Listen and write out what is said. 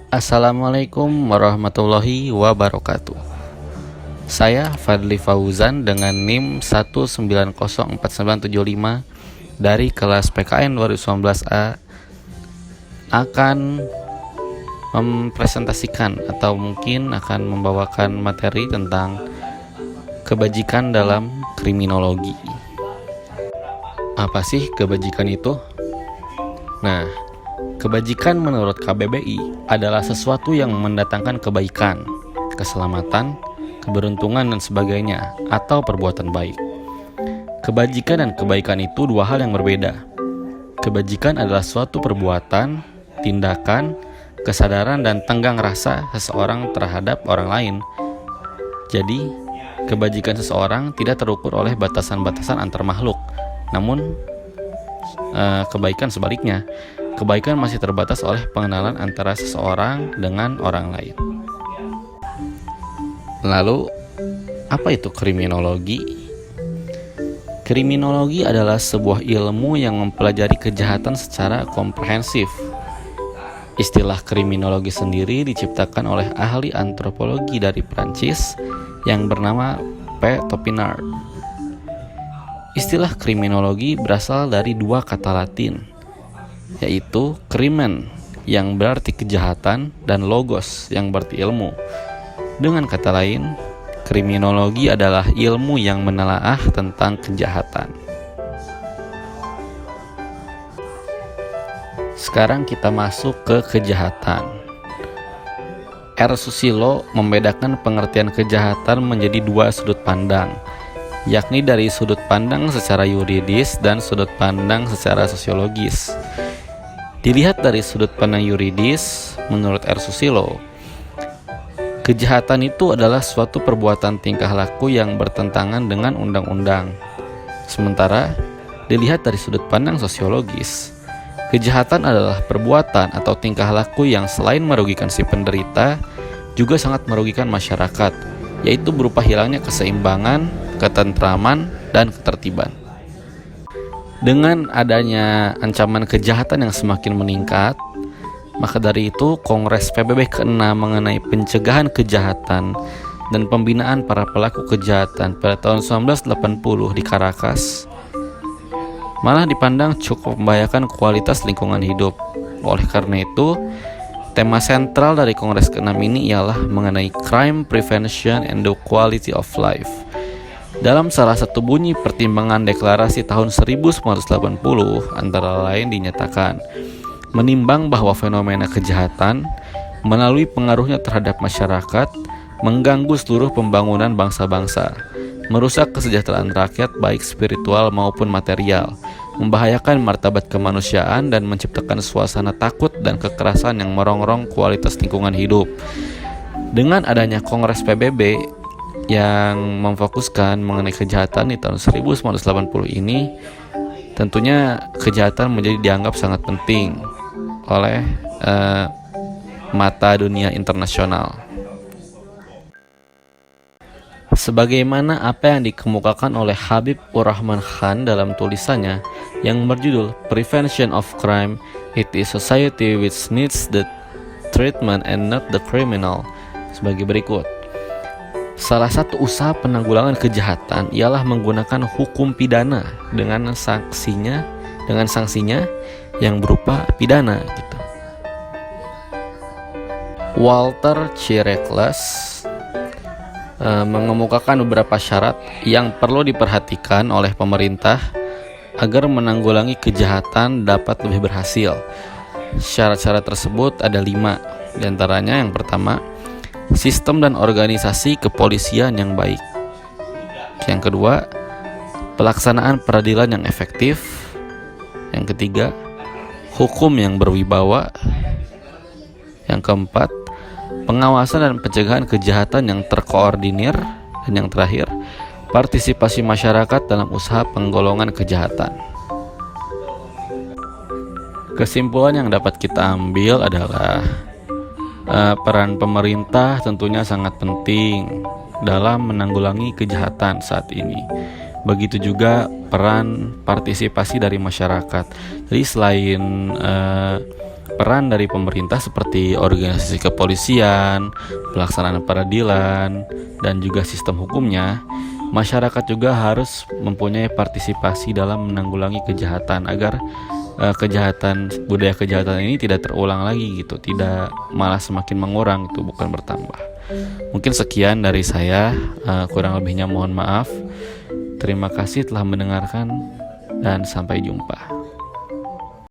Assalamualaikum warahmatullahi wabarakatuh. Saya Fadli Fauzan dengan NIM 1904975 dari kelas PKN 2019A akan mempresentasikan atau mungkin akan membawakan materi tentang kebajikan dalam kriminologi. Apa sih kebajikan itu? Nah, kebajikan menurut KBBI adalah sesuatu yang mendatangkan kebaikan, keselamatan, keberuntungan dan sebagainya, atau perbuatan baik. Kebajikan dan kebaikan itu dua hal yang berbeda. Kebajikan adalah suatu perbuatan, tindakan, kesadaran dan tenggang rasa seseorang terhadap orang lain. Jadi, kebajikan seseorang tidak terukur oleh batasan-batasan antar makhluk. Namun, kebaikan sebaliknya. Kebaikan masih terbatas oleh pengenalan antara seseorang dengan orang lain. Lalu, apa itu kriminologi? Kriminologi adalah sebuah ilmu yang mempelajari kejahatan secara komprehensif. Istilah kriminologi sendiri diciptakan oleh ahli antropologi dari Prancis yang bernama P. Topinard. Istilah kriminologi berasal dari dua kata Latin, yaitu crimen yang berarti kejahatan dan logos yang berarti ilmu. Dengan kata lain, kriminologi adalah ilmu yang menelaah tentang kejahatan. Sekarang kita masuk ke kejahatan. R. Susilo membedakan pengertian kejahatan menjadi dua sudut pandang, yakni dari sudut pandang secara yuridis dan sudut pandang secara sosiologis. Dilihat dari sudut pandang yuridis, menurut R. Susilo, kejahatan itu adalah suatu perbuatan tingkah laku yang bertentangan dengan undang-undang. Sementara, dilihat dari sudut pandang sosiologis, kejahatan adalah perbuatan atau tingkah laku yang selain merugikan si penderita, juga sangat merugikan masyarakat, yaitu berupa hilangnya keseimbangan, ketentraman, dan ketertiban. Dengan adanya ancaman kejahatan yang semakin meningkat, maka dari itu Kongres PBB ke-6 mengenai pencegahan kejahatan dan pembinaan para pelaku kejahatan pada tahun 1980 di Caracas malah dipandang cukup membahayakan kualitas lingkungan hidup. Oleh karena itu, tema sentral dari Kongres ke-6 ini ialah mengenai crime prevention and the quality of life. Dalam salah satu bunyi pertimbangan deklarasi tahun 1980 antara lain dinyatakan, menimbang bahwa fenomena kejahatan melalui pengaruhnya terhadap masyarakat mengganggu seluruh pembangunan bangsa-bangsa, merusak kesejahteraan rakyat baik spiritual maupun material, membahayakan martabat kemanusiaan dan menciptakan suasana takut dan kekerasan yang merongrong kualitas lingkungan hidup. Dengan adanya Kongres PBB yang memfokuskan mengenai kejahatan di tahun 1980 ini, tentunya kejahatan menjadi dianggap sangat penting oleh mata dunia internasional. Sebagaimana apa yang dikemukakan oleh Habib Ur-Rahman Khan dalam tulisannya yang berjudul Prevention of Crime, It is Society which needs the treatment and not the criminal, sebagai berikut. Salah satu usaha penanggulangan kejahatan ialah menggunakan hukum pidana dengan sanksinya yang berupa pidana gitu. Walter C. Reckless mengemukakan beberapa syarat yang perlu diperhatikan oleh pemerintah agar menanggulangi kejahatan dapat lebih berhasil. Syarat-syarat tersebut ada 5. Di antaranya yang pertama, sistem dan organisasi kepolisian yang baik. Yang kedua, pelaksanaan peradilan yang efektif. Yang ketiga, hukum yang berwibawa. Yang keempat, pengawasan dan pencegahan kejahatan yang terkoordinir. Dan yang terakhir, partisipasi masyarakat dalam usaha penggolongan kejahatan. Kesimpulan yang dapat kita ambil adalah peran pemerintah tentunya sangat penting dalam menanggulangi kejahatan saat ini. Begitu juga peran partisipasi dari masyarakat. Jadi selain peran dari pemerintah seperti organisasi kepolisian, pelaksanaan peradilan, dan juga sistem hukumnya, masyarakat juga harus mempunyai partisipasi dalam menanggulangi kejahatan agar budaya kejahatan ini tidak terulang lagi gitu, tidak malah semakin mengurang itu, bukan bertambah. Mungkin sekian dari saya, kurang lebihnya mohon maaf. Terima kasih telah mendengarkan dan sampai jumpa.